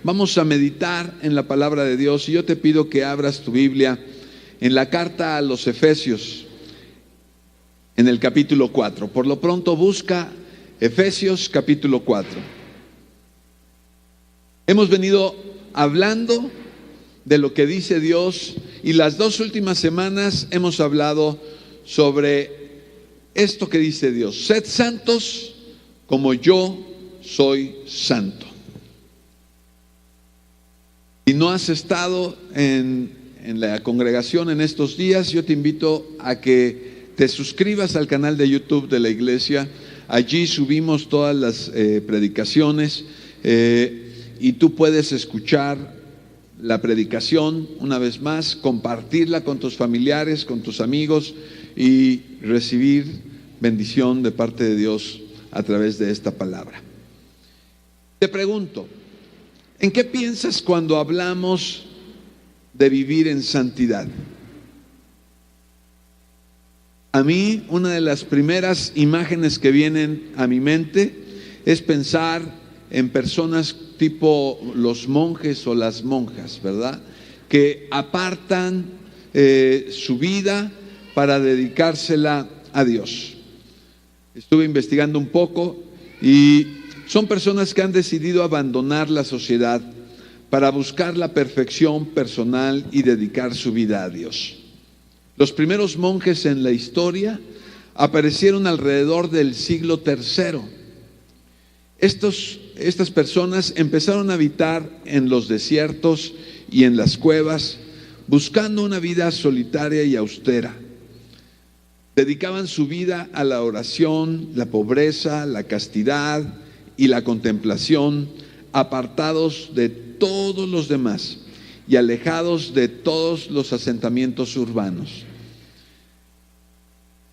Vamos a meditar en la palabra de Dios y yo te pido que abras tu Biblia en la carta a los Efesios, en el capítulo 4. Por lo pronto busca Efesios capítulo 4. Hemos venido hablando de lo que dice Dios y las 2 últimas semanas hemos hablado sobre esto que dice Dios: sed santos como yo soy santo. Si no has estado en la congregación en estos días, yo te invito a que te suscribas al canal de YouTube de la iglesia. Allí subimos todas las predicaciones y tú puedes escuchar la predicación una vez más, compartirla con tus familiares, con tus amigos y recibir bendición de parte de Dios a través de esta palabra. Te pregunto, ¿en qué piensas cuando hablamos de vivir en santidad? A mí, una de las primeras imágenes que vienen a mi mente es pensar en personas tipo los monjes o las monjas, ¿verdad? Que apartan su vida para dedicársela a Dios. Estuve investigando un poco y son personas que han decidido abandonar la sociedad para buscar la perfección personal y dedicar su vida a Dios. Los primeros monjes en la historia aparecieron alrededor del siglo III. Estas personas empezaron a habitar en los desiertos y en las cuevas, buscando una vida solitaria y austera. Dedicaban su vida a la oración, la pobreza, la castidad y la contemplación, apartados de todos los demás y alejados de todos los asentamientos urbanos.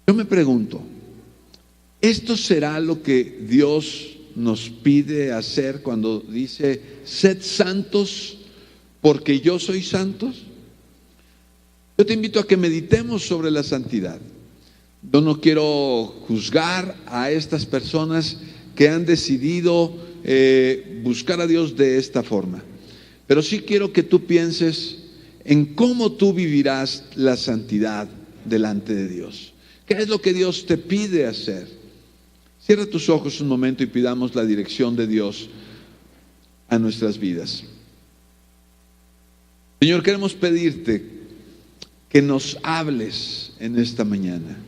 Yo me pregunto, ¿esto será lo que Dios nos pide hacer cuando dice, sed santos porque yo soy santos? Yo te invito a que meditemos sobre la santidad. Yo no quiero juzgar a estas personas que han decidido buscar a Dios de esta forma, pero sí quiero que tú pienses en cómo tú vivirás la santidad delante de Dios. ¿Qué es lo que Dios te pide hacer? Cierra tus ojos un momento y pidamos la dirección de Dios a nuestras vidas. Señor, queremos pedirte que nos hables en esta mañana.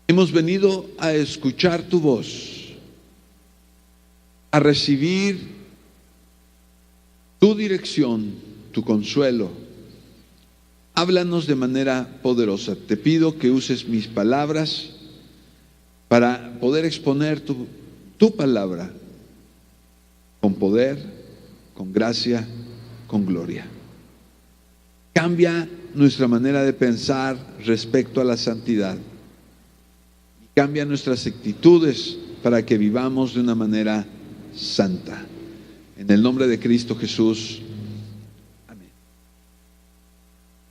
Hemos venido a escuchar tu voz, a recibir tu dirección, tu consuelo. Háblanos de manera poderosa. Te pido que uses mis palabras para poder exponer tu palabra con poder, con gracia, con gloria. Cambia nuestra manera de pensar respecto a la santidad. Cambia nuestras actitudes para que vivamos de una manera santa. En el nombre de Cristo Jesús. Amén.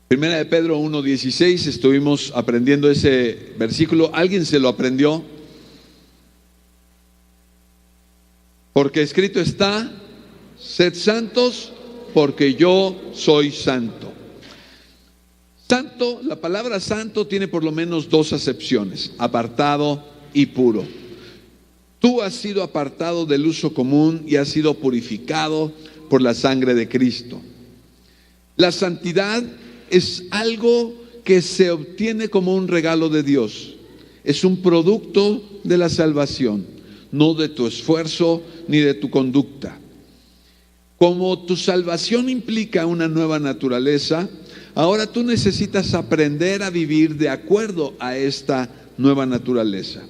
Primera de Pedro 1:16, estuvimos aprendiendo ese versículo. ¿Alguien se lo aprendió? Porque escrito está, sed santos porque yo soy santo. Santo, la palabra santo tiene por lo menos 2 acepciones: apartado y puro. Tú has sido apartado del uso común y has sido purificado por la sangre de Cristo. La santidad es algo que se obtiene como un regalo de Dios. Es un producto de la salvación, no de tu esfuerzo ni de tu conducta. Como tu salvación implica una nueva naturaleza, ahora tú necesitas aprender a vivir de acuerdo a esta nueva naturaleza.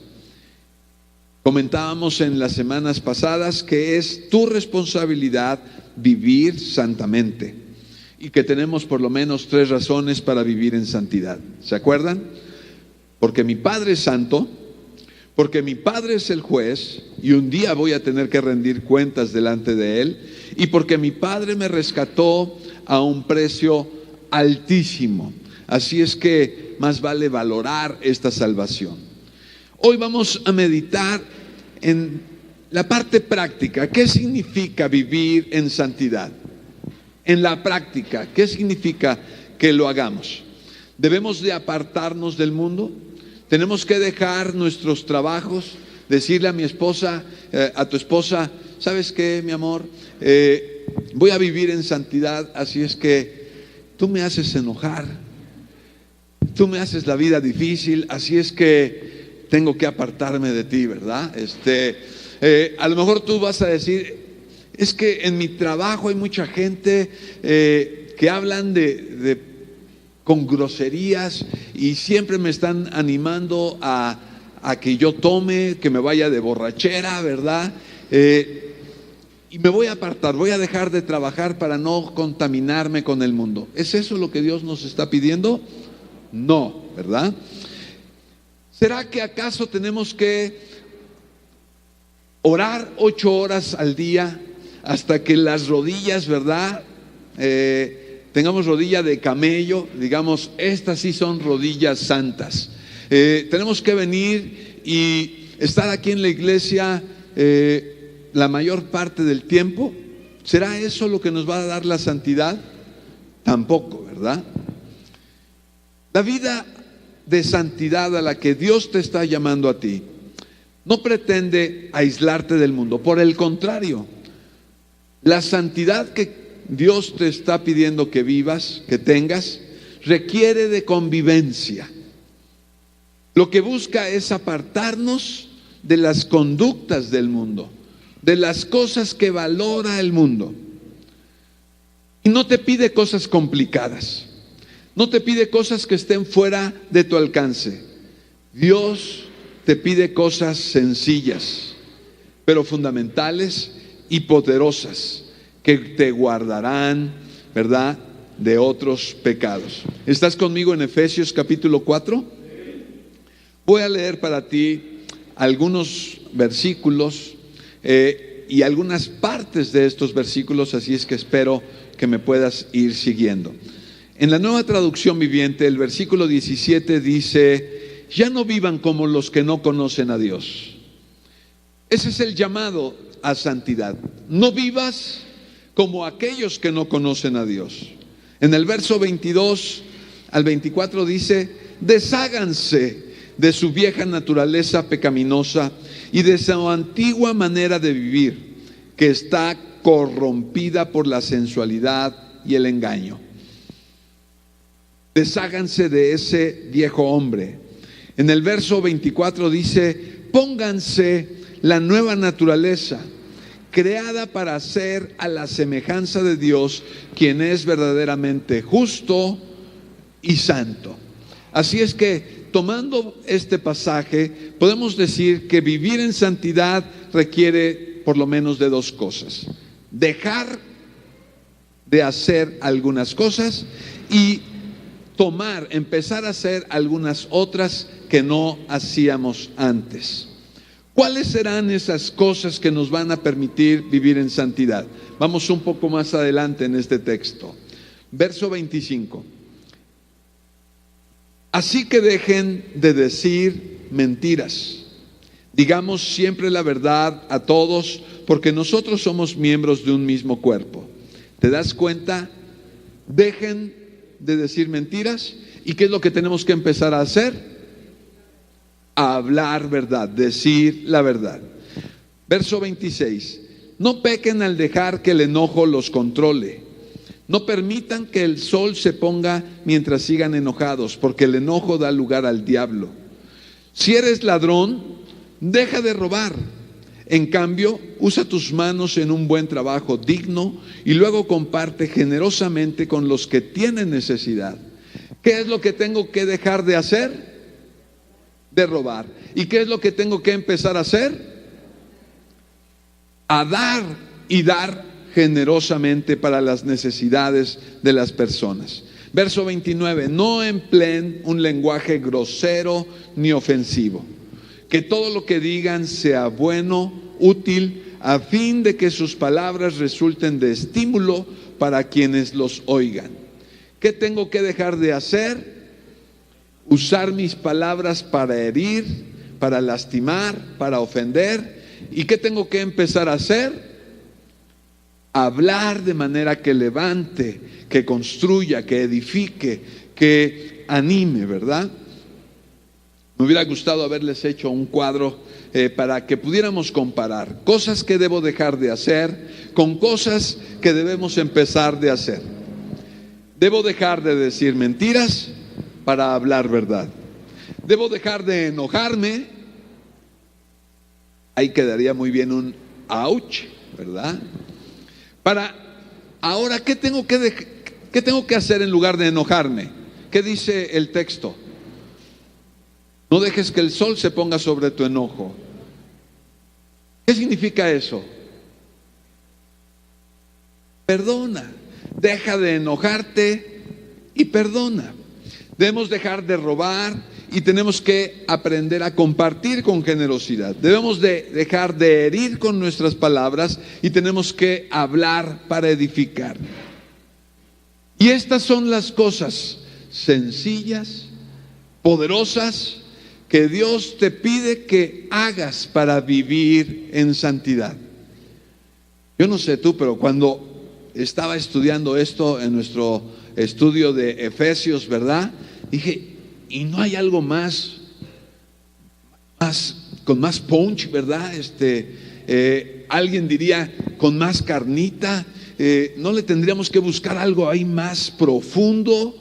Comentábamos en las semanas pasadas que es tu responsabilidad vivir santamente y que tenemos por lo menos 3 razones para vivir en santidad. ¿Se acuerdan? Porque mi Padre es santo, porque mi Padre es el juez y un día voy a tener que rendir cuentas delante de Él, y porque mi Padre me rescató a un precio altísimo. Así es que más vale valorar esta salvación. Hoy vamos a meditar en la parte práctica, ¿qué significa vivir en santidad? En la práctica, ¿qué significa que lo hagamos? ¿Debemos de apartarnos del mundo? ¿Tenemos que dejar nuestros trabajos? Decirle a mi esposa, a tu esposa, ¿sabes qué, mi amor? Voy a vivir en santidad, así es que tú me haces enojar, tú me haces la vida difícil, así es que tengo que apartarme de ti, ¿verdad? A lo mejor tú vas a decir, es que en mi trabajo hay mucha gente que hablan con groserías y siempre me están animando a que yo tome, que me vaya de borrachera, ¿verdad? Y me voy a apartar, voy a dejar de trabajar para no contaminarme con el mundo. ¿Es eso lo que Dios nos está pidiendo? No, ¿verdad? ¿Será que acaso tenemos que orar 8 horas al día hasta que las rodillas, ¿verdad? Tengamos rodilla de camello, digamos, estas sí son rodillas santas. Tenemos que venir y estar aquí en la iglesia la mayor parte del tiempo. ¿Será eso lo que nos va a dar la santidad? Tampoco, ¿verdad? La vida de santidad a la que Dios te está llamando a ti no pretende aislarte del mundo. Por el contrario, la santidad que Dios te está pidiendo que vivas, que tengas, requiere de convivencia. Lo que busca es apartarnos de las conductas del mundo, de las cosas que valora el mundo. Y no te pide cosas complicadas, no te pide cosas que estén fuera de tu alcance. Dios te pide cosas sencillas, pero fundamentales y poderosas, que te guardarán, ¿verdad?, de otros pecados. ¿Estás conmigo en Efesios capítulo 4? Voy a leer para ti algunos versículos y algunas partes de estos versículos, así es que espero que me puedas ir siguiendo. En la Nueva Traducción Viviente, el versículo 17 dice: ya no vivan como los que no conocen a Dios. Ese es el llamado a santidad. No vivas como aquellos que no conocen a Dios. En el verso 22 al 24 dice: desháganse de su vieja naturaleza pecaminosa y de su antigua manera de vivir, que está corrompida por la sensualidad y el engaño. Desháganse de ese viejo hombre. En el verso 24 dice: pónganse la nueva naturaleza, creada para ser a la semejanza de Dios, quien es verdaderamente justo y santo. Así es que, tomando este pasaje, podemos decir que vivir en santidad requiere por lo menos de 2 cosas: dejar de hacer algunas cosas y empezar a hacer algunas otras que no hacíamos antes. ¿Cuáles serán esas cosas que nos van a permitir vivir en santidad? Vamos un poco más adelante en este texto. Verso 25. Así que dejen de decir mentiras. Digamos siempre la verdad a todos, porque nosotros somos miembros de un mismo cuerpo. ¿Te das cuenta? Dejen de decir mentiras. ¿Y qué es lo que tenemos que empezar a hacer? A hablar verdad, decir la verdad. Verso 26. No pequen al dejar que el enojo los controle. No permitan que el sol se ponga mientras sigan enojados, porque el enojo da lugar al diablo. Si eres ladrón, deja de robar. En cambio, usa tus manos en un buen trabajo digno y luego comparte generosamente con los que tienen necesidad. ¿Qué es lo que tengo que dejar de hacer? De robar. ¿Y qué es lo que tengo que empezar a hacer? A dar y dar generosamente para las necesidades de las personas. Verso 29. No empleen un lenguaje grosero ni ofensivo. Que todo lo que digan sea bueno, útil, a fin de que sus palabras resulten de estímulo para quienes los oigan. ¿Qué tengo que dejar de hacer? Usar mis palabras para herir, para lastimar, para ofender, ¿Y qué tengo que empezar a hacer? Hablar de manera que levante, que construya, que edifique, que anime, ¿verdad? Me hubiera gustado haberles hecho un cuadro para que pudiéramos comparar cosas que debo dejar de hacer con cosas que debemos empezar de hacer. Debo dejar de decir mentiras para hablar verdad. Debo dejar de enojarme. Ahí quedaría muy bien un ouch, ¿verdad? Ahora, ¿qué tengo que hacer en lugar de enojarme? ¿Qué dice el texto? No dejes que el sol se ponga sobre tu enojo. ¿Qué significa eso? Perdona. Deja de enojarte y perdona. Debemos dejar de robar y tenemos que aprender a compartir con generosidad. Debemos de dejar de herir con nuestras palabras y tenemos que hablar para edificar. Y estas son las cosas sencillas, poderosas, que Dios te pide que hagas para vivir en santidad. Yo no sé tú, pero cuando estaba estudiando esto en nuestro estudio de Efesios, ¿verdad? Dije, ¿y no hay algo más con más punch, ¿verdad? Alguien diría, con más carnita. ¿No le tendríamos que buscar algo ahí más profundo?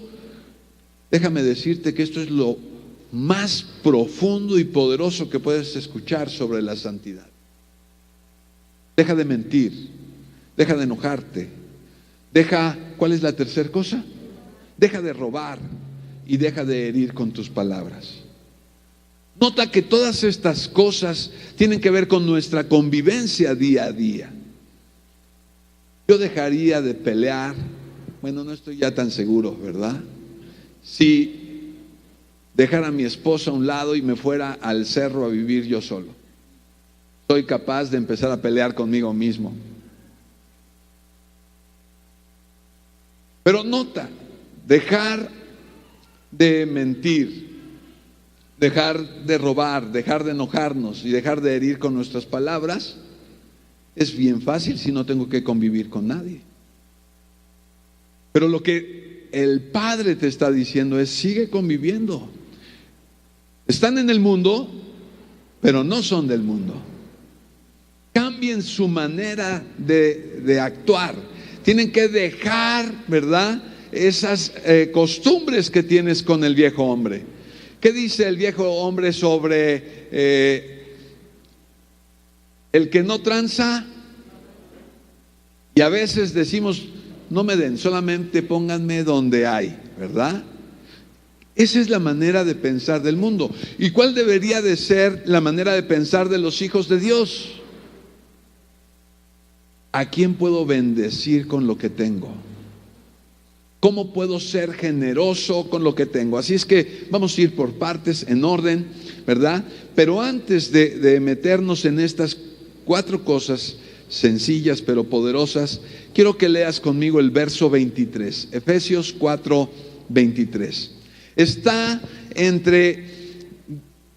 Déjame decirte que esto es lo más profundo y poderoso que puedes escuchar sobre la santidad. Deja de mentir, deja de enojarte, ¿cuál es la tercera cosa? Deja de robar y deja de herir con tus palabras. Nota que todas estas cosas tienen que ver con nuestra convivencia día a día. Yo dejaría de pelear, bueno, no estoy ya tan seguro, ¿verdad? Si dejara a mi esposa a un lado y me fuera al cerro a vivir yo solo. Soy capaz de empezar a pelear conmigo mismo. Pero nota, dejar de mentir, dejar de robar, dejar de enojarnos y dejar de herir con nuestras palabras es bien fácil si no tengo que convivir con nadie. Pero lo que el Padre te está diciendo es: sigue conviviendo. Están en el mundo, pero no son del mundo. Cambien su manera de actuar. Tienen que dejar, ¿verdad?, esas costumbres que tienes con el viejo hombre. ¿Qué dice el viejo hombre sobre el que no tranza? Y a veces decimos: no me den, solamente pónganme donde hay, ¿verdad? Esa es la manera de pensar del mundo. ¿Y cuál debería de ser la manera de pensar de los hijos de Dios? ¿A quién puedo bendecir con lo que tengo? ¿Cómo puedo ser generoso con lo que tengo? Así es que vamos a ir por partes, en orden, ¿verdad? Pero antes de meternos en estas 4 cosas sencillas pero poderosas, quiero que leas conmigo el verso 23, Efesios 4, 23. Está entre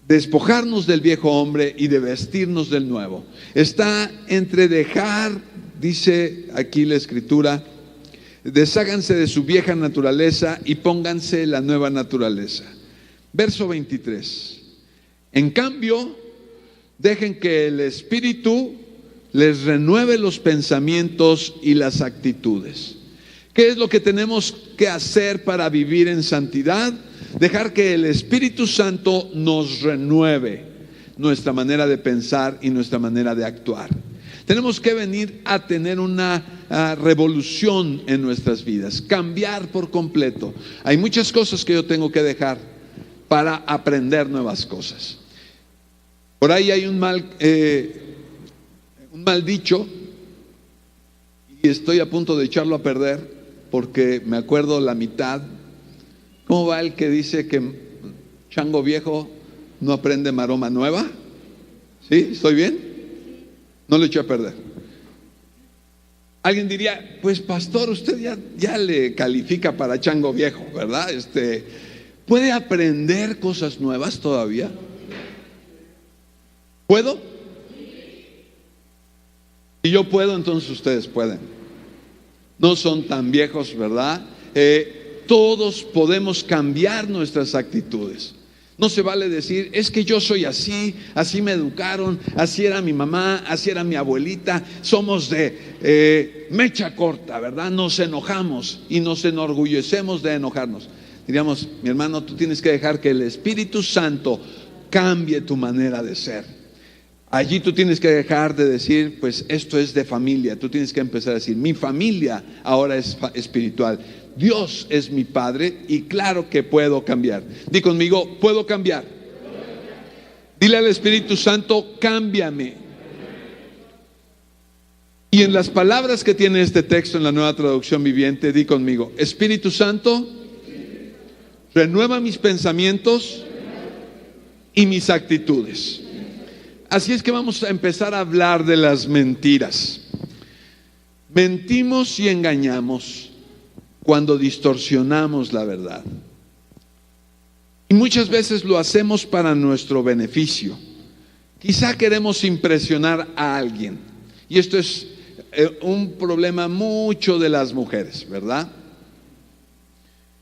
despojarnos del viejo hombre y de vestirnos del nuevo. Está entre dejar, dice aquí la Escritura, desháganse de su vieja naturaleza y pónganse la nueva naturaleza. Verso 23. En cambio, dejen que el Espíritu les renueve los pensamientos y las actitudes. ¿Qué es lo que tenemos que hacer para vivir en santidad? Dejar que el Espíritu Santo nos renueve nuestra manera de pensar y nuestra manera de actuar. Tenemos que venir a tener una revolución en nuestras vidas, cambiar por completo. Hay muchas cosas que yo tengo que dejar para aprender nuevas cosas. Por ahí hay un mal dicho, y estoy a punto de echarlo a perder porque me acuerdo la mitad. ¿Cómo va el que dice que chango viejo no aprende maroma nueva? ¿Sí? ¿Estoy bien? No lo eché a perder. Alguien diría: pues pastor, usted ya le califica para chango viejo, ¿verdad? ¿Puede aprender cosas nuevas todavía? ¿Puedo? Si yo puedo, entonces ustedes pueden. No son tan viejos, ¿verdad? Todos podemos cambiar nuestras actitudes. No se vale decir, es que yo soy así, así me educaron, así era mi mamá, así era mi abuelita, somos de mecha corta, ¿verdad? Nos enojamos y nos enorgullecemos de enojarnos. Diríamos, mi hermano, tú tienes que dejar que el Espíritu Santo cambie tu manera de ser. Allí tú tienes que dejar de decir, pues esto es de familia. Tú tienes que empezar a decir, mi familia ahora es espiritual. Dios es mi Padre y claro que puedo cambiar. Di conmigo, puedo cambiar. Dile al Espíritu Santo, cámbiame. Y en las palabras que tiene este texto en la Nueva Traducción Viviente, di conmigo, Espíritu Santo, renueva mis pensamientos y mis actitudes. Así es que vamos a empezar a hablar de las mentiras. Mentimos y engañamos cuando distorsionamos la verdad. Y muchas veces lo hacemos para nuestro beneficio. Quizá queremos impresionar a alguien. Y esto es un problema mucho de las mujeres, ¿verdad?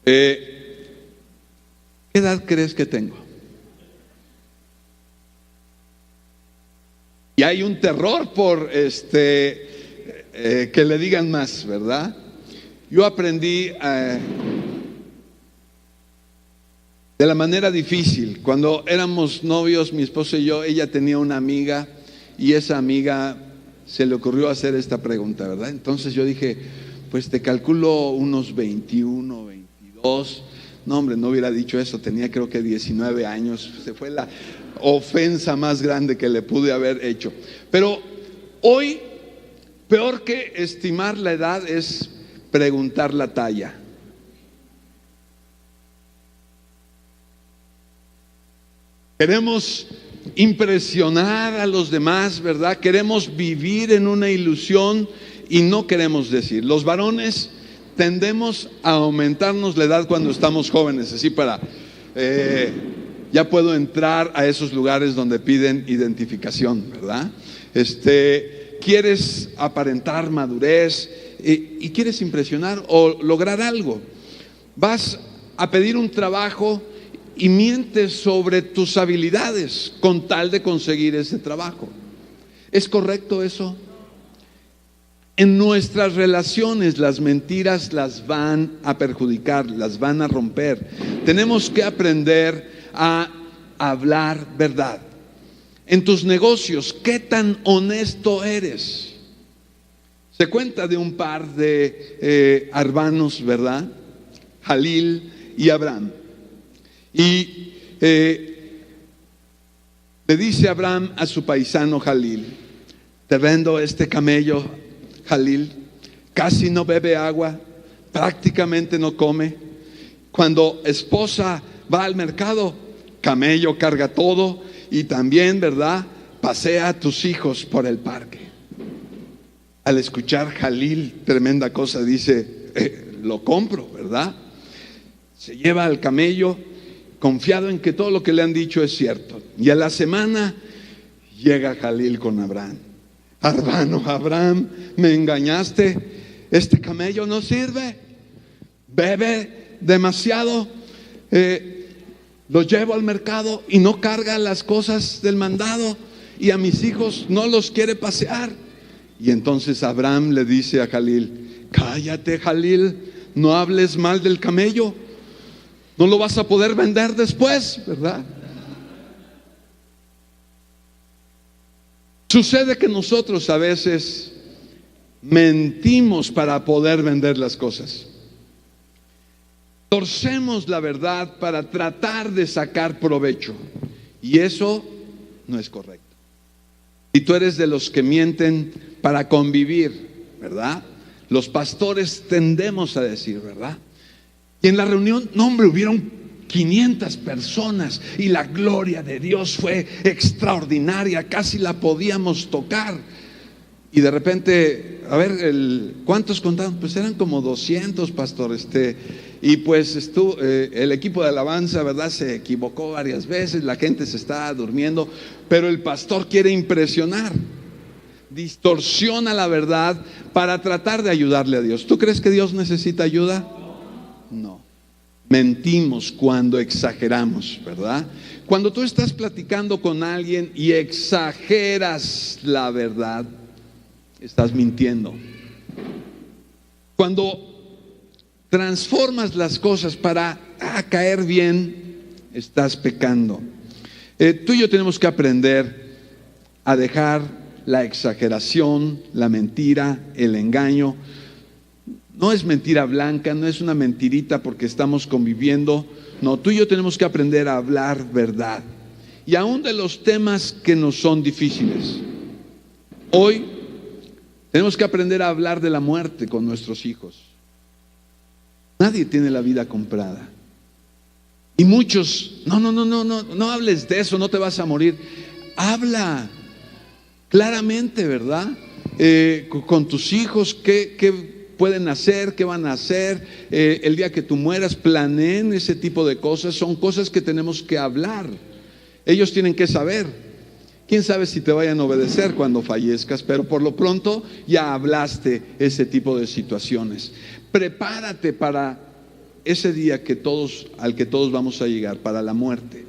¿Qué edad crees que tengo? Y hay un terror por que le digan más, ¿verdad? Yo aprendí de la manera difícil. Cuando éramos novios, mi esposo y yo, ella tenía una amiga y esa amiga se le ocurrió hacer esta pregunta, ¿verdad? Entonces yo dije, pues te calculo unos 21, 22. No, hombre, no hubiera dicho eso, tenía creo que 19 años. Se fue la ofensa más grande que le pude haber hecho. Pero hoy, peor que estimar la edad es preguntar la talla. Queremos impresionar a los demás, ¿verdad? Queremos vivir en una ilusión y no queremos decir. Los varones tendemos a aumentarnos la edad cuando estamos jóvenes, así para ya puedo entrar a esos lugares donde piden identificación, ¿verdad? Quieres aparentar madurez y quieres impresionar o lograr algo. Vas a pedir un trabajo y mientes sobre tus habilidades con tal de conseguir ese trabajo. ¿Es correcto eso? En nuestras relaciones las mentiras las van a perjudicar, las van a romper. Tenemos que aprender a hablar verdad. En tus negocios, ¿qué tan honesto eres? Se cuenta de un par de hermanos, ¿verdad? Jalil y Abraham. Y le dice Abraham a su paisano Jalil, te vendo este camello, Jalil, casi no bebe agua, prácticamente no come. Cuando esposa va al mercado, camello carga todo y también, ¿verdad?, pasea a tus hijos por el parque. Al escuchar Jalil, tremenda cosa, dice, lo compro, ¿verdad? Se lleva al camello confiado en que todo lo que le han dicho es cierto. Y a la semana llega Jalil con Abraham. Hermano Abraham, me engañaste, este camello no sirve, bebe demasiado, lo llevo al mercado y no carga las cosas del mandado y a mis hijos no los quiere pasear. Y entonces Abraham le dice a Jalil, cállate Jalil, no hables mal del camello, no lo vas a poder vender después, ¿verdad? Sucede que nosotros a veces mentimos para poder vender las cosas. Torcemos la verdad para tratar de sacar provecho. Y eso no es correcto. Y tú eres de los que mienten para convivir, ¿verdad? Los pastores tendemos a decir, ¿verdad? Y en la reunión, no hombre, hubieron 500 personas y la gloria de Dios fue extraordinaria, casi la podíamos tocar. Y de repente, a ver, ¿cuántos contaron? Pues eran como 200, pastor. Y pues el equipo de alabanza, ¿verdad?, se equivocó varias veces, la gente se estaba durmiendo, pero el pastor quiere impresionar. distorsiona la verdad para tratar de ayudarle a Dios. ¿Tú crees que Dios necesita ayuda? No. Mentimos cuando exageramos, ¿verdad? Cuando tú estás platicando con alguien y exageras la verdad, estás mintiendo. Cuando transformas las cosas para caer bien, estás pecando. Tú y yo tenemos que aprender a dejar la exageración, la mentira, el engaño. No es mentira blanca, no es una mentirita porque estamos conviviendo. No, tú y yo tenemos que aprender a hablar verdad. Y aún de los temas que nos son difíciles. Hoy tenemos que aprender a hablar de la muerte con nuestros hijos. Nadie tiene la vida comprada. Y muchos, no hables de eso, no te vas a morir. Habla claramente, ¿verdad? Con tus hijos, ¿qué pueden hacer? ¿Qué van a hacer? El día que tú mueras, planeen ese tipo de cosas. Son cosas que tenemos que hablar. Ellos tienen que saber. Quién sabe si te vayan a obedecer cuando fallezcas, pero por lo pronto ya hablaste ese tipo de situaciones. Prepárate para ese día al que todos vamos a llegar, para la muerte.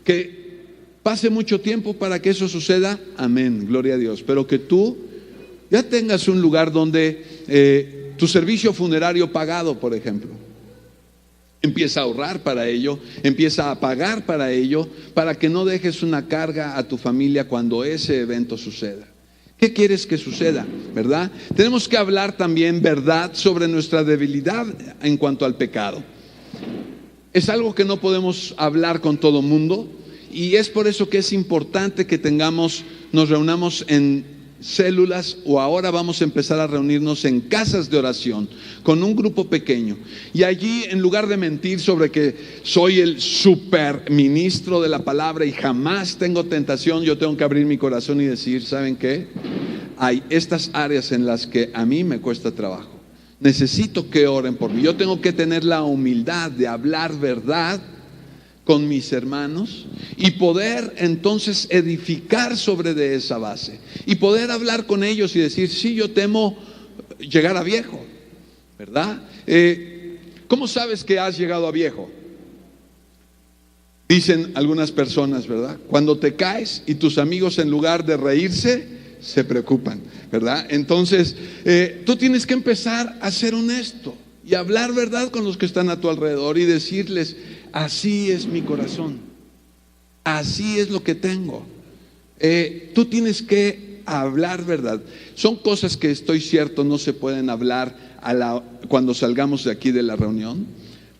Que pase mucho tiempo para que eso suceda, amén, gloria a Dios. Pero que tú ya tengas un lugar donde tu servicio funerario pagado, por ejemplo. Empieza a ahorrar para ello, empieza a pagar para ello, para que no dejes una carga a tu familia cuando ese evento suceda. ¿Qué quieres que suceda? ¿Verdad? Tenemos que hablar también verdad sobre nuestra debilidad en cuanto al pecado. Es algo que no podemos hablar con todo mundo y es por eso que es importante que nos reunamos en células, o ahora vamos a empezar a reunirnos en casas de oración con un grupo pequeño, y allí, en lugar de mentir sobre que soy el super ministro de la palabra y jamás tengo tentación, yo tengo que abrir mi corazón y decir, ¿saben qué? Hay estas áreas en las que a mí me cuesta trabajo, necesito que oren por mí. Yo tengo que tener la humildad de hablar verdad con mis hermanos y poder entonces edificar sobre de esa base y poder hablar con ellos y decir, sí, yo temo llegar a viejo, ¿verdad? ¿Cómo sabes que has llegado a viejo? Dicen algunas personas, ¿verdad? Cuando te caes y tus amigos, en lugar de reírse, se preocupan, ¿verdad? Entonces tú tienes que empezar a ser honesto y hablar verdad con los que están a tu alrededor y decirles, así es mi corazón, así es lo que tengo. Tú tienes que hablar verdad. Son cosas que, estoy cierto, no se pueden hablar cuando salgamos de aquí de la reunión,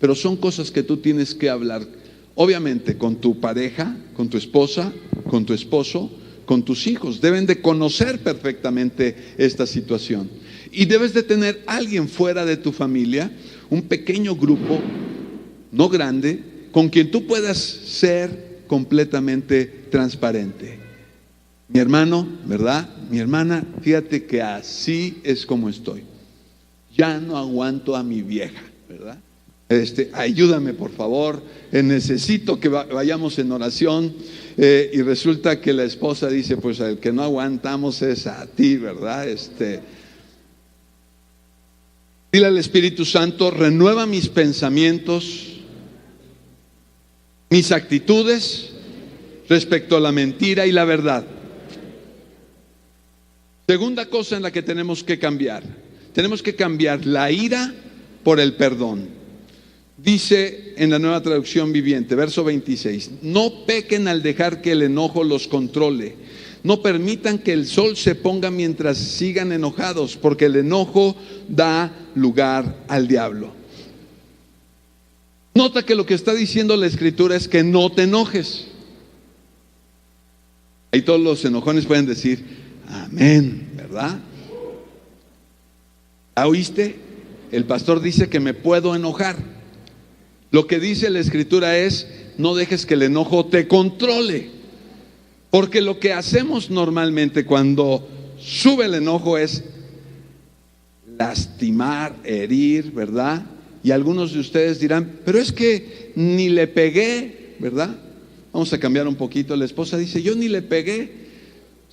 pero son cosas que tú tienes que hablar, obviamente, con tu pareja, con tu esposa, con tu esposo, con tus hijos. Deben de conocer perfectamente esta situación. Y debes de tener alguien fuera de tu familia, un pequeño grupo, no grande, con quien tú puedas ser completamente transparente. Mi hermano, ¿verdad? Mi hermana, fíjate que así es como estoy. Ya no aguanto a mi vieja, ¿verdad? Ayúdame, por favor, necesito que vayamos en oración. Y resulta que la esposa dice, pues el que no aguantamos es a ti, ¿verdad? Dile al Espíritu Santo, renueva mis pensamientos, mis actitudes respecto a la mentira y la verdad. Segunda cosa en la que tenemos que cambiar la ira por el perdón. Dice en la Nueva Traducción Viviente, verso 26, no pequen al dejar que el enojo los controle. No permitan que el sol se ponga mientras sigan enojados, porque el enojo da lugar al diablo. Nota que lo que está diciendo la Escritura es que no te enojes. Ahí todos los enojones pueden decir, amén, ¿verdad? ¿Ah, oíste? El pastor dice que me puedo enojar. Lo que dice la Escritura es, no dejes que el enojo te controle. Porque lo que hacemos normalmente cuando sube el enojo es lastimar, herir, ¿verdad? Y algunos de ustedes dirán, pero es que ni le pegué, ¿verdad? Vamos a cambiar un poquito. La esposa dice, yo ni le pegué,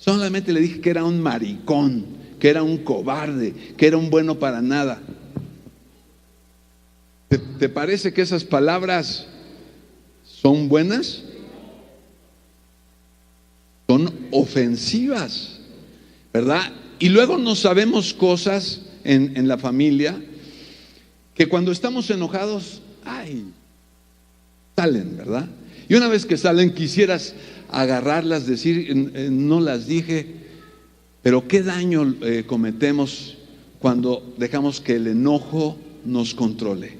Solamente le dije que era un maricón, que era un cobarde, que era un bueno para nada. ¿Te parece que esas palabras son buenas? Son ofensivas, ¿verdad? Y luego no sabemos cosas en la familia que cuando estamos enojados, salen, ¿verdad? Y una vez que salen quisieras agarrarlas, decir, no las dije, pero qué daño cometemos cuando dejamos que el enojo nos controle.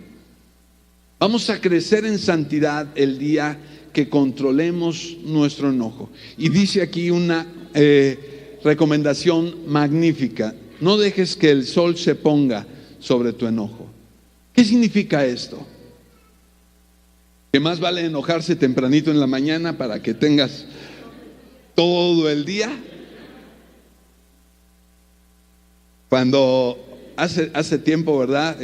Vamos a crecer en santidad el día que controlemos nuestro enojo. Y dice aquí una recomendación magnífica: no dejes que el sol se ponga sobre tu enojo. ¿Qué significa esto? Que más vale enojarse tempranito en la mañana para que tengas todo el día. Cuando hace tiempo, ¿verdad?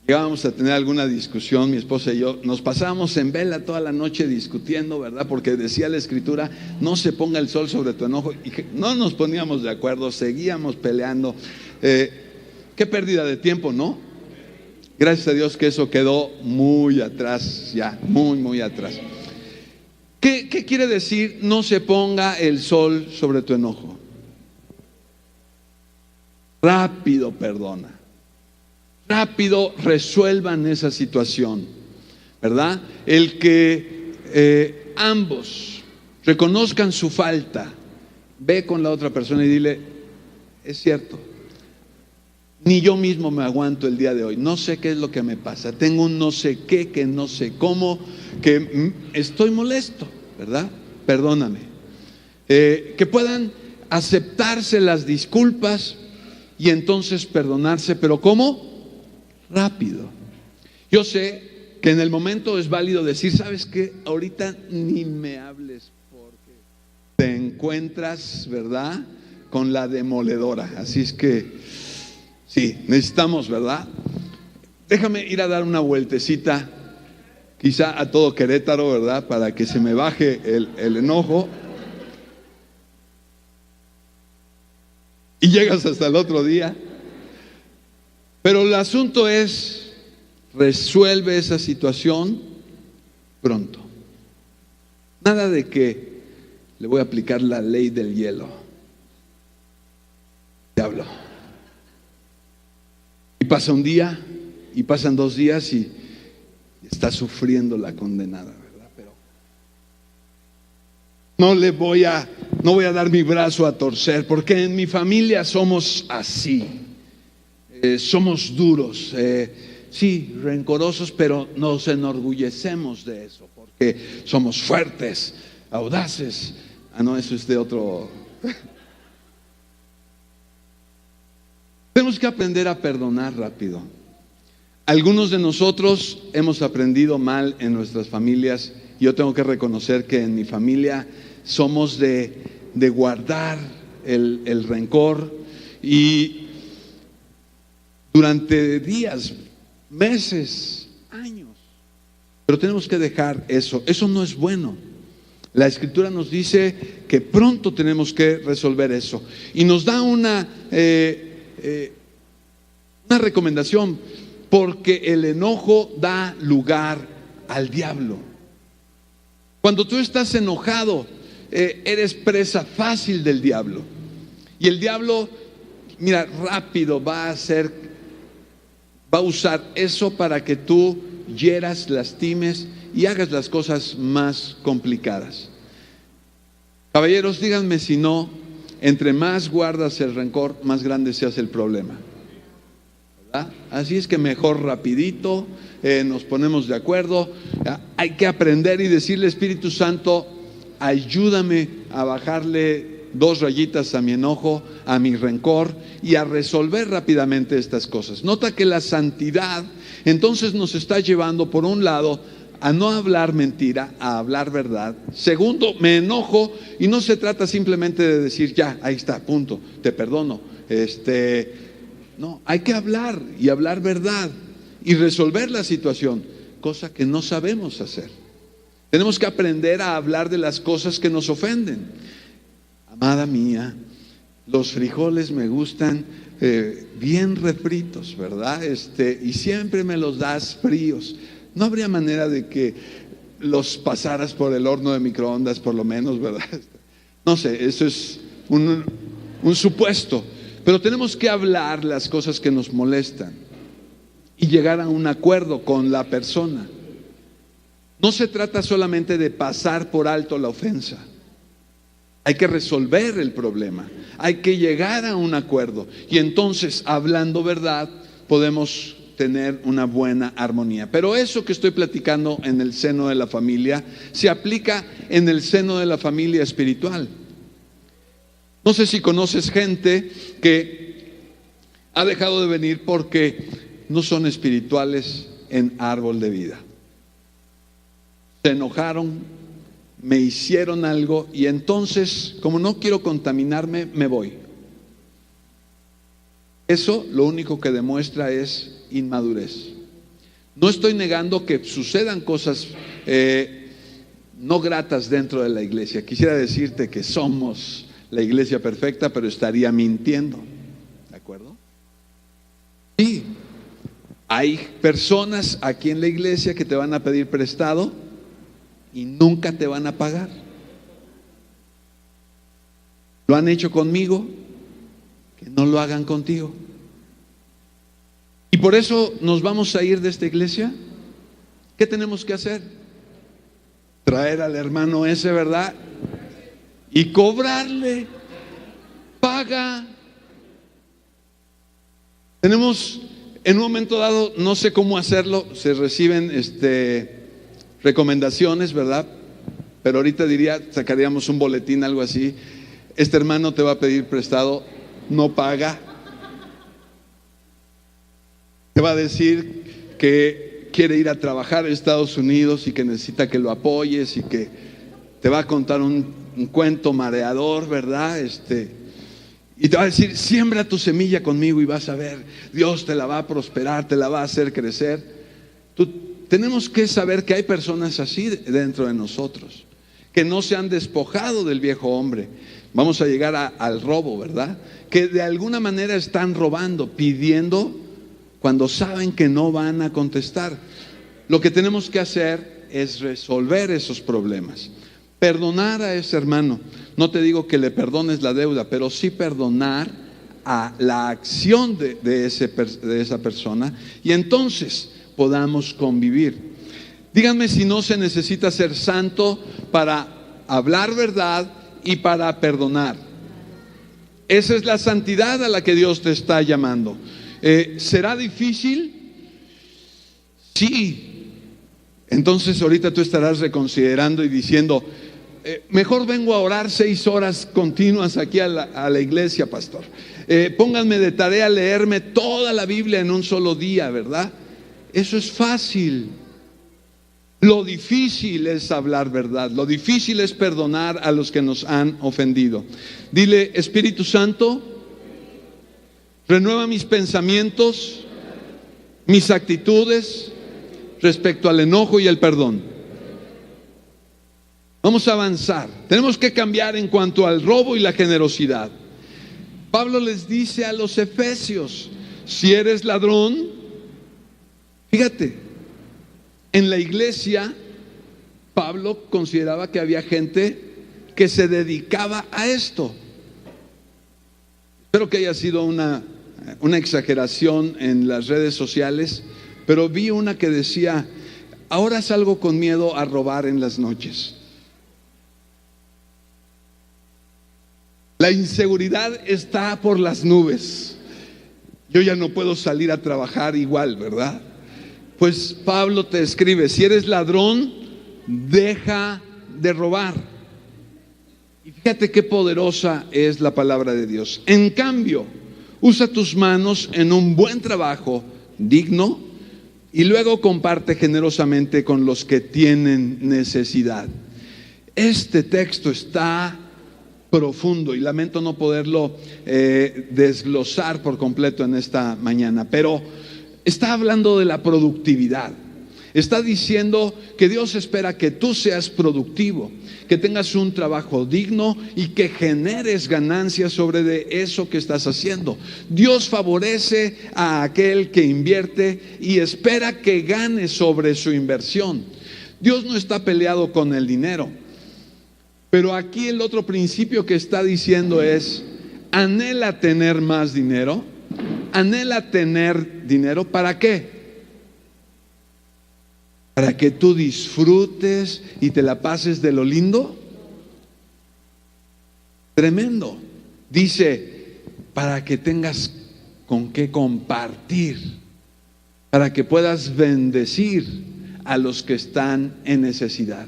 Llegábamos a tener alguna discusión, mi esposa y yo, nos pasábamos en vela toda la noche discutiendo, ¿verdad? Porque decía la Escritura, no se ponga el sol sobre tu enojo, y no nos poníamos de acuerdo, seguíamos peleando. Qué pérdida de tiempo, ¿no? Gracias a Dios que eso quedó muy atrás, ya, muy, muy atrás. ¿Qué quiere decir no se ponga el sol sobre tu enojo? Rápido perdona. Rápido resuelvan esa situación, ¿verdad? El que ambos reconozcan su falta, ve con la otra persona y dile, es cierto, ni yo mismo me aguanto el día de hoy, no sé qué es lo que me pasa, tengo un no sé qué, que no sé cómo, que estoy molesto, ¿verdad? Perdóname. Que puedan aceptarse las disculpas y entonces perdonarse, pero ¿cómo? Rápido. Yo sé que en el momento es válido decir, ¿sabes qué? Ahorita ni me hables porque te encuentras, ¿verdad?, con la demoledora. Así es que sí, necesitamos, ¿verdad? Déjame ir a dar una vueltecita, quizá a todo Querétaro, ¿verdad?, para que se me baje el enojo. Y llegas hasta el otro día. Pero el asunto es, resuelve esa situación pronto. Nada de que le voy a aplicar la ley del hielo. Diablo. Y pasa un día, y pasan 2 días, y está sufriendo la condenada, ¿verdad? Pero no voy a dar mi brazo a torcer, porque en mi familia somos así. Somos duros, sí, rencorosos, pero nos enorgullecemos de eso, porque somos fuertes, audaces. No, eso es de otro. Tenemos que aprender a perdonar rápido. Algunos de nosotros hemos aprendido mal en nuestras familias. Yo tengo que reconocer que en mi familia somos de guardar el rencor, y durante días, meses, años. Pero tenemos que dejar eso. Eso no es bueno. La Escritura nos dice que pronto tenemos que resolver eso. Y nos da una recomendación, porque el enojo da lugar al diablo. Cuando tú estás enojado, eres presa fácil del diablo. Y el diablo, mira, rápido va a usar eso para que tú hieras, lastimes y hagas las cosas más complicadas. Caballeros, díganme si no, entre más guardas el rencor, más grande se hace el problema, ¿verdad? Así es que mejor rapidito nos ponemos de acuerdo. Hay que aprender y decirle, Espíritu Santo, ayúdame a bajarle 2 rayitas a mi enojo, a mi rencor, y a resolver rápidamente estas cosas. Nota que la santidad entonces nos está llevando, por un lado, a no hablar mentira, a hablar verdad. Segundo, me enojo y no se trata simplemente de decir, ya, ahí está, punto, te perdono. No, hay que hablar y hablar verdad y resolver la situación, cosa que no sabemos hacer. Tenemos que aprender a hablar de las cosas que nos ofenden. Amada mía, los frijoles me gustan bien refritos, ¿verdad? Y siempre me los das fríos. No habría manera de que los pasaras por el horno de microondas, por lo menos, ¿verdad? No sé, eso es un supuesto. Pero tenemos que hablar las cosas que nos molestan y llegar a un acuerdo con la persona. No se trata solamente de pasar por alto la ofensa. Hay que resolver el problema. Hay que llegar a un acuerdo. Y entonces, hablando verdad, podemos tener una buena armonía. Pero eso que estoy platicando en el seno de la familia se aplica en el seno de la familia espiritual. No sé si conoces gente que ha dejado de venir porque no son espirituales en árbol de vida. Se enojaron, me hicieron algo y entonces, como no quiero contaminarme, me voy. Eso lo único que demuestra es inmadurez. No estoy negando que sucedan cosas no gratas dentro de la iglesia. Quisiera decirte que somos la iglesia perfecta, pero estaría mintiendo. ¿De acuerdo? Sí. Hay personas aquí en la iglesia que te van a pedir prestado y nunca te van a pagar. Lo han hecho conmigo, que no lo hagan contigo. Y por eso nos vamos a ir de esta iglesia. ¿Qué tenemos que hacer? Traer al hermano ese, ¿verdad? Y cobrarle. Paga. Tenemos, en un momento dado, no sé cómo hacerlo, se reciben recomendaciones, ¿verdad? Pero ahorita sacaríamos un boletín, algo así. Este hermano te va a pedir prestado, no paga. Te va a decir que quiere ir a trabajar a Estados Unidos y que necesita que lo apoyes y que te va a contar un cuento mareador, ¿verdad? Y te va a decir, siembra tu semilla conmigo y vas a ver, Dios te la va a prosperar, te la va a hacer crecer. Tenemos que saber que hay personas así dentro de nosotros, que no se han despojado del viejo hombre. Vamos a llegar al robo, ¿verdad? Que de alguna manera están robando, pidiendo cuando saben que no van a contestar. Lo que tenemos que hacer es resolver esos problemas. Perdonar a ese hermano. No te digo que le perdones la deuda, pero sí perdonar a la acción de esa persona y entonces podamos convivir. Díganme si no se necesita ser santo para hablar verdad y para perdonar. Esa es la santidad a la que Dios te está llamando. ¿Será difícil? Sí. Entonces ahorita tú estarás reconsiderando y diciendo, mejor vengo a orar 6 horas continuas aquí a la iglesia, pastor. Pónganme de tarea leerme toda la Biblia en un solo día, ¿verdad? Eso es fácil. Lo difícil es hablar verdad. Lo difícil es perdonar a los que nos han ofendido. Dile, Espíritu Santo, renueva mis pensamientos, mis actitudes respecto al enojo y el perdón. Vamos a avanzar. Tenemos que cambiar en cuanto al robo y la generosidad. Pablo les dice a los efesios, si eres ladrón, fíjate, en la iglesia Pablo consideraba que había gente que se dedicaba a esto. Espero que haya sido una exageración en las redes sociales, pero vi una que decía, ahora salgo con miedo a robar en las noches. La inseguridad está por las nubes. Yo ya no puedo salir a trabajar igual, ¿verdad? Pues Pablo te escribe, si eres ladrón, deja de robar. Y fíjate qué poderosa es la palabra de Dios. En cambio, usa tus manos en un buen trabajo digno y luego comparte generosamente con los que tienen necesidad. Este texto está profundo y lamento no poderlo desglosar por completo en esta mañana, pero está hablando de la productividad. Está diciendo que Dios espera que tú seas productivo, que tengas un trabajo digno y que generes ganancias sobre de eso que estás haciendo. Dios favorece a aquel que invierte y espera que gane sobre su inversión. Dios no está peleado con el dinero. Pero aquí el otro principio que está diciendo es: anhela tener más dinero. Anhela tener dinero, ¿para qué? Para que tú disfrutes y te la pases de lo lindo. Tremendo. Dice, para que tengas con qué compartir, para que puedas bendecir a los que están en necesidad.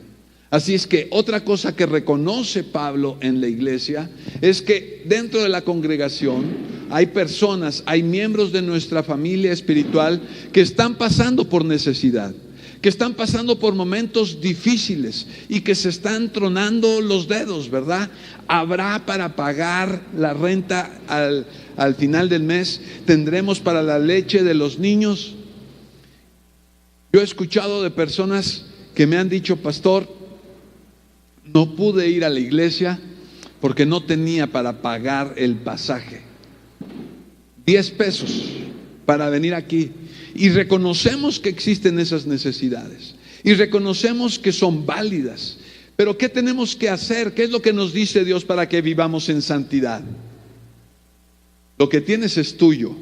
Así es que otra cosa que reconoce Pablo en la iglesia es que dentro de la congregación hay personas, hay miembros de nuestra familia espiritual que están pasando por necesidad, que están pasando por momentos difíciles y que se están tronando los dedos, ¿verdad? Habrá para pagar la renta al final del mes, tendremos para la leche de los niños. Yo he escuchado de personas que me han dicho: pastor, no pude ir a la iglesia porque no tenía para pagar el pasaje. 10 pesos para venir aquí. Y reconocemos que existen esas necesidades. Y reconocemos que son válidas. Pero ¿qué tenemos que hacer? ¿Qué es lo que nos dice Dios para que vivamos en santidad? Lo que tienes es tuyo.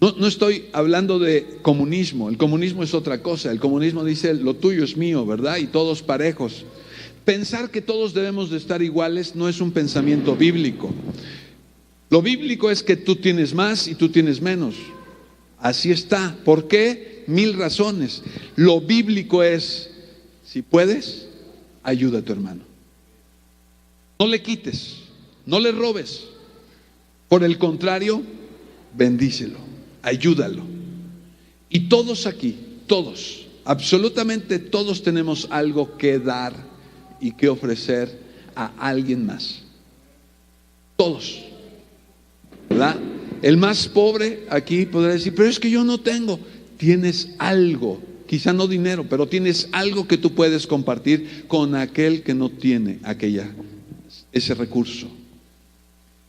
No estoy hablando de comunismo. El comunismo es otra cosa. El comunismo dice: lo tuyo es mío, ¿verdad? Y todos parejos. Pensar que todos debemos de estar iguales no es un pensamiento bíblico. Lo bíblico es que tú tienes más y tú tienes menos. Así está. ¿Por qué? 1000 razones. Lo bíblico es: si puedes, ayuda a tu hermano. No le quites, no le robes. Por el contrario, bendícelo, ayúdalo. Y todos aquí, todos, absolutamente todos tenemos algo que dar y que ofrecer a alguien más. Todos, ¿verdad? El más pobre aquí podrá decir: pero es que yo no tengo. Tienes algo, quizá no dinero, pero tienes algo que tú puedes compartir con aquel que no tiene ese recurso.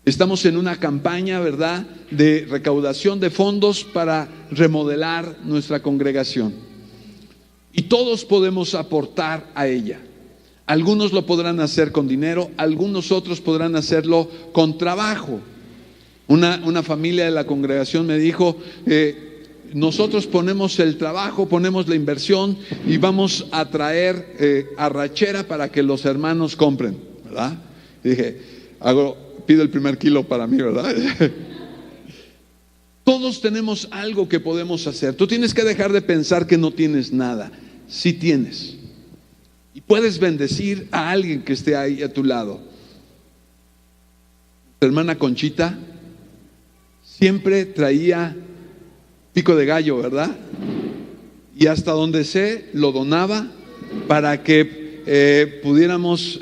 Estamos en una campaña, ¿verdad?, de recaudación de fondos para remodelar nuestra congregación. Y todos podemos aportar a ella. Algunos lo podrán hacer con dinero, algunos otros podrán hacerlo con trabajo. Una familia de la congregación me dijo: nosotros ponemos el trabajo, ponemos la inversión y vamos a traer arrachera para que los hermanos compren, ¿verdad? Y dije: pido el primer kilo para mí, ¿verdad? Todos tenemos algo que podemos hacer. Tú tienes que dejar de pensar que no tienes nada. Sí tienes. Y puedes bendecir a alguien que esté ahí a tu lado. Tu hermana Conchita siempre traía pico de gallo, ¿verdad? Y hasta donde sé, lo donaba para que pudiéramos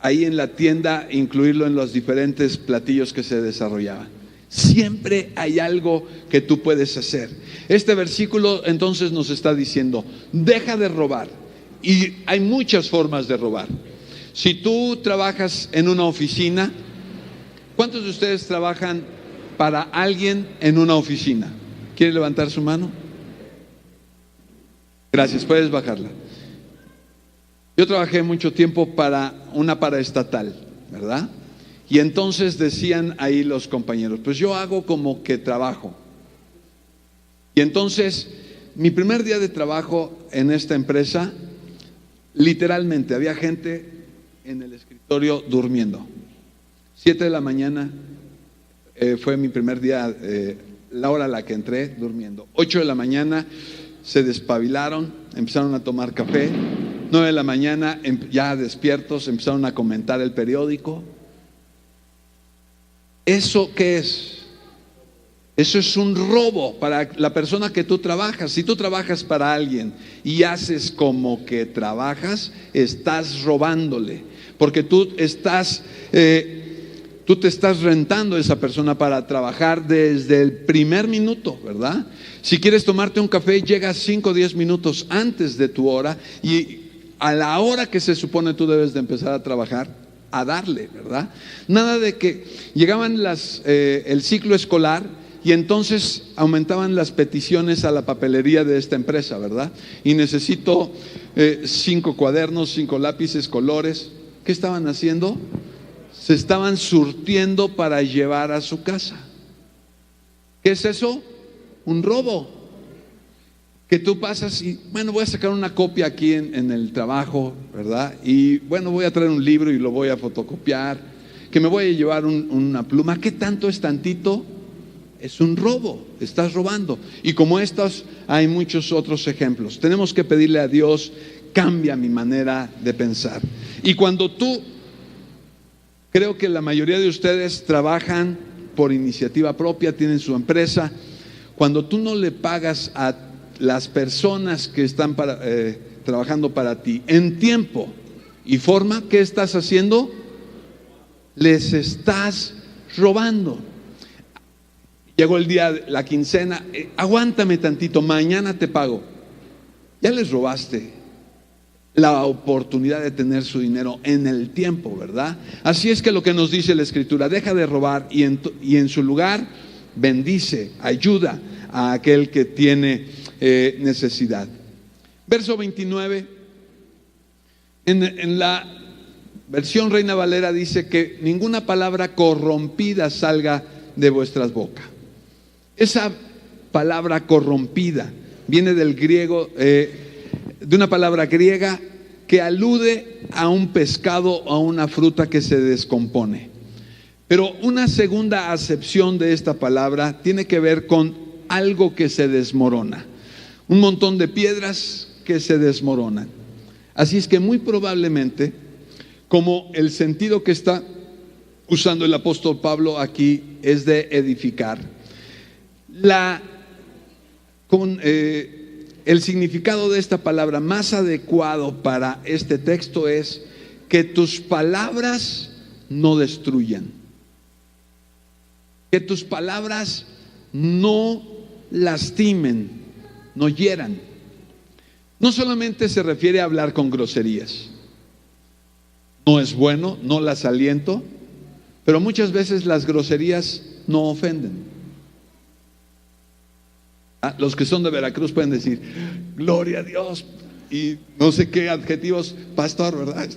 ahí en la tienda incluirlo en los diferentes platillos que se desarrollaban. Siempre hay algo que tú puedes hacer. Este versículo entonces nos está diciendo: deja de robar. Y hay muchas formas de robar. Si tú trabajas en una oficina, ¿cuántos de ustedes trabajan para alguien en una oficina? ¿Quiere levantar su mano? Gracias, puedes bajarla. Yo trabajé mucho tiempo para una paraestatal, ¿verdad? Y entonces decían ahí los compañeros: pues yo hago como que trabajo. Y entonces, mi primer día de trabajo en esta empresa, literalmente había gente en el escritorio durmiendo. 7 de la mañana fue mi primer día, la hora a la que entré, durmiendo. 8 de la mañana se despabilaron, empezaron a tomar café. 9 de la mañana ya despiertos empezaron a comentar el periódico. ¿Eso qué es? Eso es un robo para la persona que tú trabajas. Si tú trabajas para alguien y haces como que trabajas, estás robándole, porque tú estás Tú te estás rentando a esa persona para trabajar desde el primer minuto, ¿verdad? Si quieres tomarte un café, llegas 5 o 10 minutos antes de tu hora, y a la hora que se supone tú debes de empezar a trabajar, a darle, ¿verdad? Nada de que llegaban el ciclo escolar y entonces aumentaban las peticiones a la papelería de esta empresa, ¿verdad? Y necesito 5 cuadernos, 5 lápices, colores. ¿Qué estaban haciendo? Se estaban surtiendo para llevar a su casa. ¿Qué es eso? Un robo. Que tú pasas y, bueno, voy a sacar una copia aquí en el trabajo, ¿verdad? Y bueno, voy a traer un libro y lo voy a fotocopiar, que me voy a llevar una pluma. ¿Qué tanto es tantito? Es un robo, estás robando. Y como estos hay muchos otros ejemplos. Tenemos que pedirle a Dios, cambia mi manera de pensar. Y cuando tú, creo que la mayoría de ustedes trabajan por iniciativa propia, tienen su empresa. Cuando tú no le pagas a las personas que están trabajando para ti en tiempo y forma, ¿qué estás haciendo? Les estás robando. Llegó el día, la quincena, aguántame tantito, mañana te pago. Ya les robaste la oportunidad de tener su dinero en el tiempo, ¿verdad? Así es que lo que nos dice la Escritura: deja de robar y en su lugar bendice, ayuda a aquel que tiene necesidad. Verso 29, en la versión Reina Valera dice que ninguna palabra corrompida salga de vuestras bocas. Esa palabra corrompida viene del griego, de una palabra griega que alude a un pescado o a una fruta que se descompone. Pero una segunda acepción de esta palabra tiene que ver con algo que se desmorona, un montón de piedras que se desmoronan. Así es que muy probablemente, como el sentido que está usando el apóstol Pablo aquí es de edificar, el significado de esta palabra más adecuado para este texto es que tus palabras no destruyan, que tus palabras no lastimen, no hieran. No solamente se refiere a hablar con groserías, no es bueno, no las aliento, pero muchas veces las groserías no ofenden. Los que son de Veracruz pueden decir gloria a Dios y no sé qué adjetivos, pastor, ¿verdad?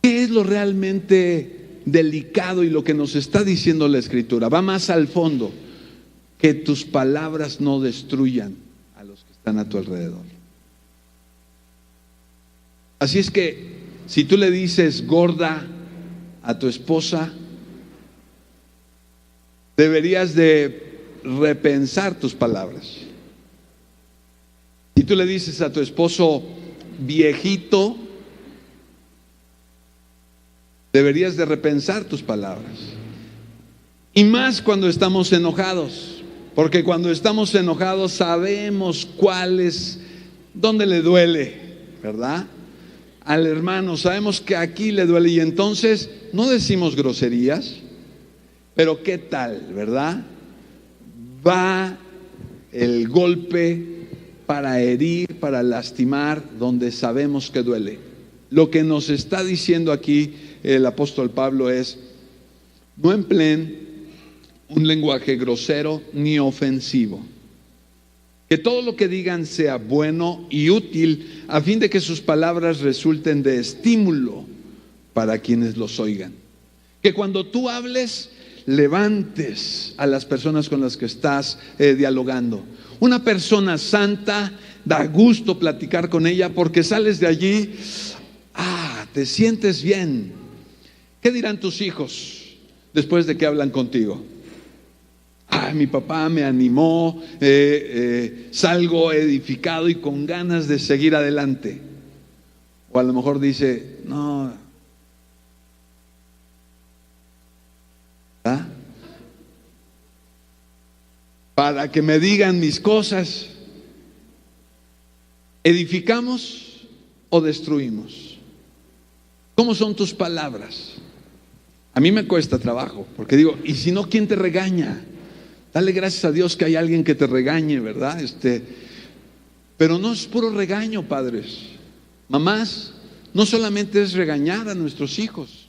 ¿Qué es lo realmente delicado y lo que nos está diciendo la Escritura? Va más al fondo: que tus palabras no destruyan a los que están a tu alrededor. Así es que si tú le dices gorda a tu esposa, deberías de repensar tus palabras. Si tú le dices a tu esposo viejito, deberías de repensar tus palabras. Y más cuando estamos enojados, porque cuando estamos enojados sabemos dónde le duele, ¿verdad? Al hermano sabemos que aquí le duele, y entonces no decimos groserías, pero ¿qué tal, verdad? Va el golpe para herir, para lastimar donde sabemos que duele. Lo que nos está diciendo aquí el apóstol Pablo es: no empleen un lenguaje grosero ni ofensivo. Que todo lo que digan sea bueno y útil, a fin de que sus palabras resulten de estímulo para quienes los oigan. Que cuando tú hables, levantes a las personas con las que estás dialogando. Una persona santa, da gusto platicar con ella, porque sales de allí, te sientes bien. ¿Qué dirán tus hijos después de que hablan contigo? Mi papá me animó, salgo edificado y con ganas de seguir adelante. O a lo mejor dice, no, para que me digan mis cosas. ¿Edificamos o destruimos? ¿Cómo son tus palabras? A mí me cuesta trabajo, porque digo, ¿y si no, quién te regaña? Dale gracias a Dios que hay alguien que te regañe, ¿verdad? Pero no es puro regaño, padres. Mamás, no solamente es regañar a nuestros hijos.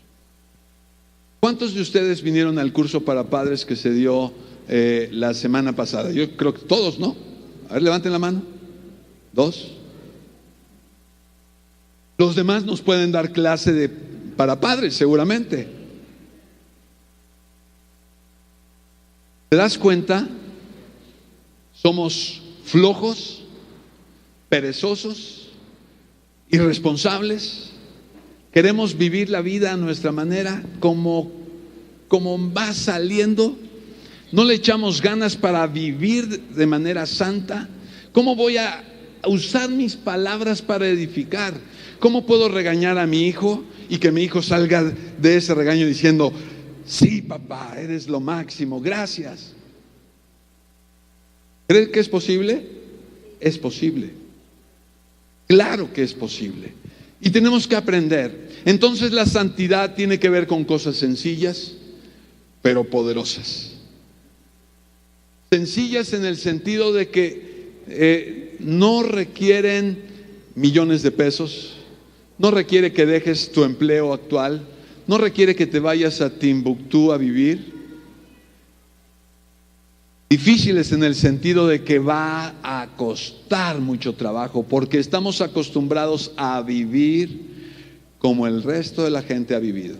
¿Cuántos de ustedes vinieron al curso para padres que se dio la semana pasada? Yo creo que todos, ¿no? A ver, levanten la mano. 2. Los demás nos pueden dar clase para padres, seguramente. ¿Te das cuenta? Somos flojos, perezosos, irresponsables. Queremos vivir la vida a nuestra manera, como va saliendo. No le echamos ganas para vivir de manera santa. ¿Cómo voy a usar mis palabras para edificar? ¿Cómo puedo regañar a mi hijo y que mi hijo salga de ese regaño diciendo, sí, papá, eres lo máximo, gracias? ¿Crees que es posible? Es posible. Claro que es posible. Y tenemos que aprender. Entonces la santidad tiene que ver con cosas sencillas, pero poderosas. Sencillas en el sentido de que no requieren millones de pesos, no requiere que dejes tu empleo actual, no requiere que te vayas a Timbuktu a vivir. Difíciles en el sentido de que va a costar mucho trabajo, porque estamos acostumbrados a vivir como el resto de la gente ha vivido.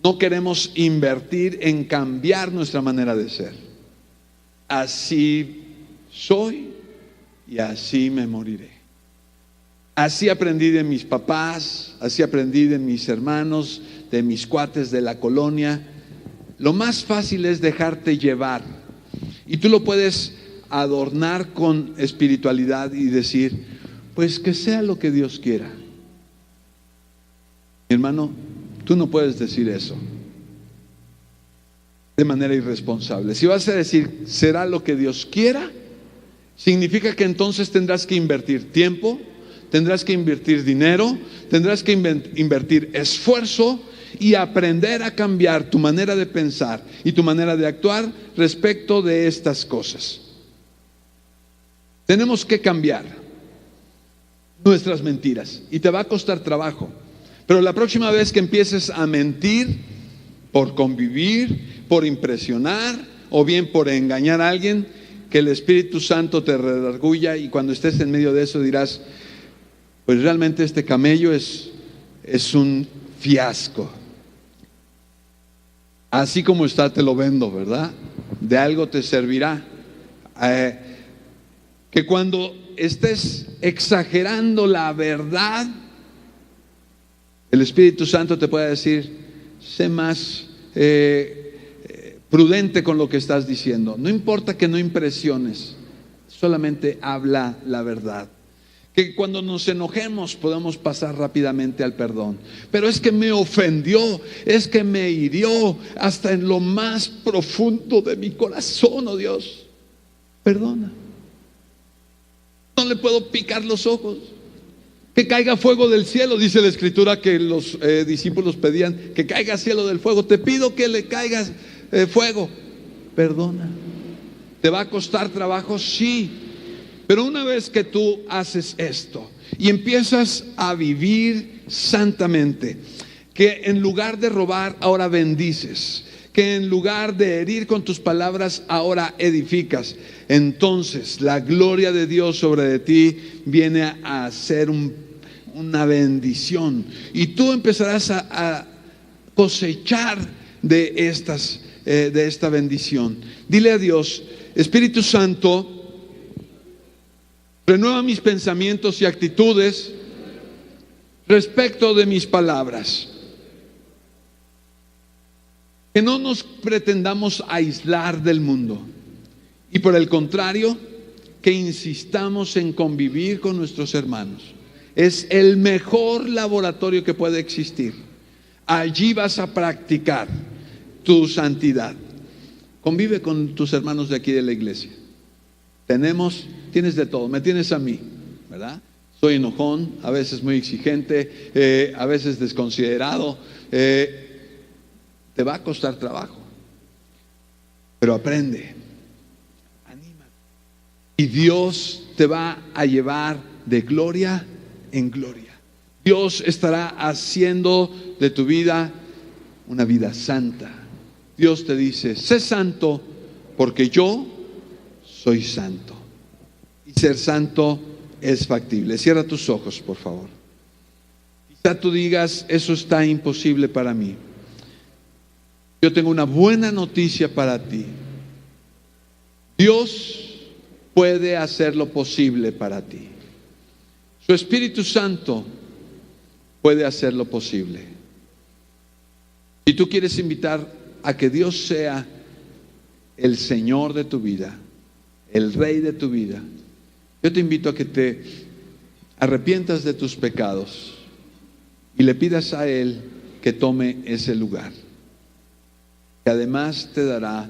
No queremos invertir en cambiar nuestra manera de ser. Así soy y así me moriré. Así aprendí de mis papás, así aprendí de mis hermanos, de mis cuates de la colonia. Lo más fácil es dejarte llevar. Y tú lo puedes adornar con espiritualidad y decir, pues que sea lo que Dios quiera. Mi hermano, tú no puedes decir eso de manera irresponsable. Si vas a decir, será lo que Dios quiera, significa que entonces tendrás que invertir tiempo, tendrás que invertir dinero, tendrás que invertir esfuerzo y aprender a cambiar tu manera de pensar y tu manera de actuar respecto de estas cosas. Tenemos que cambiar nuestras mentiras y te va a costar trabajo, pero la próxima vez que empieces a mentir por convivir, por impresionar o bien por engañar a alguien, que el Espíritu Santo te redarguya y cuando estés en medio de eso dirás, pues realmente este camello es un fiasco. Así como está te lo vendo, ¿verdad? De algo te servirá. Que cuando estés exagerando la verdad, el Espíritu Santo te pueda decir, sé más prudente con lo que estás diciendo. No importa que no impresiones, solamente habla la verdad. Que cuando nos enojemos podamos pasar rápidamente al perdón. Pero es que me ofendió, es que me hirió hasta en lo más profundo de mi corazón, oh Dios. Perdona. No le puedo picar los ojos. Que caiga fuego del cielo, dice la Escritura que los discípulos pedían, que caiga cielo del fuego. Te pido que le caigas fuego. Perdona. ¿Te va a costar trabajo? Sí. Pero una vez que tú haces esto y empiezas a vivir santamente, que en lugar de robar ahora bendices, que en lugar de herir con tus palabras ahora edificas, entonces la gloria de Dios sobre de ti viene a ser una bendición y tú empezarás a cosechar de esta bendición. Dile a Dios, Espíritu Santo, renueva mis pensamientos y actitudes respecto de mis palabras. Que no nos pretendamos aislar del mundo y por el contrario, que insistamos en convivir con nuestros hermanos. Es el mejor laboratorio que puede existir. Allí vas a practicar tu santidad. Convive con tus hermanos de aquí de la iglesia. Tienes de todo, me tienes a mí, ¿verdad? Soy enojón, a veces muy exigente, a veces desconsiderado, Te va a costar trabajo, pero aprende, anímate. Y Dios te va a llevar de gloria en gloria. Dios estará haciendo de tu vida una vida santa. Dios te dice: sé santo porque yo soy santo. Y ser santo es factible. Cierra tus ojos, por favor. Quizá tú digas: eso está imposible para mí. Yo tengo una buena noticia para ti. Dios puede hacer lo posible para ti. Su Espíritu Santo puede hacer lo posible. Si tú quieres invitar a que Dios sea el Señor de tu vida, el Rey de tu vida, yo te invito a que te arrepientas de tus pecados y le pidas a Él que tome ese lugar, que además te dará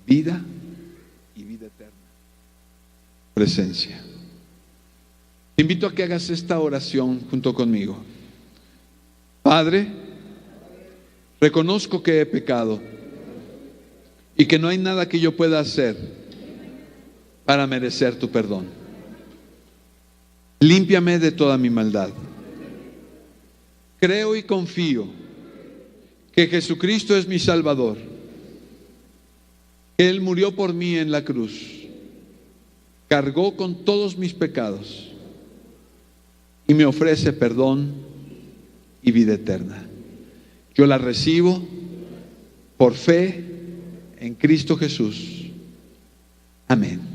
vida y vida eterna, presencia. Te invito a que hagas esta oración junto conmigo. Padre, reconozco que he pecado y que no hay nada que yo pueda hacer para merecer tu perdón. Límpiame de toda mi maldad. Creo y confío que Jesucristo es mi Salvador, que Él murió por mí en la cruz, cargó con todos mis pecados y me ofrece perdón y vida eterna. Yo la recibo por fe en Cristo Jesús. Amén.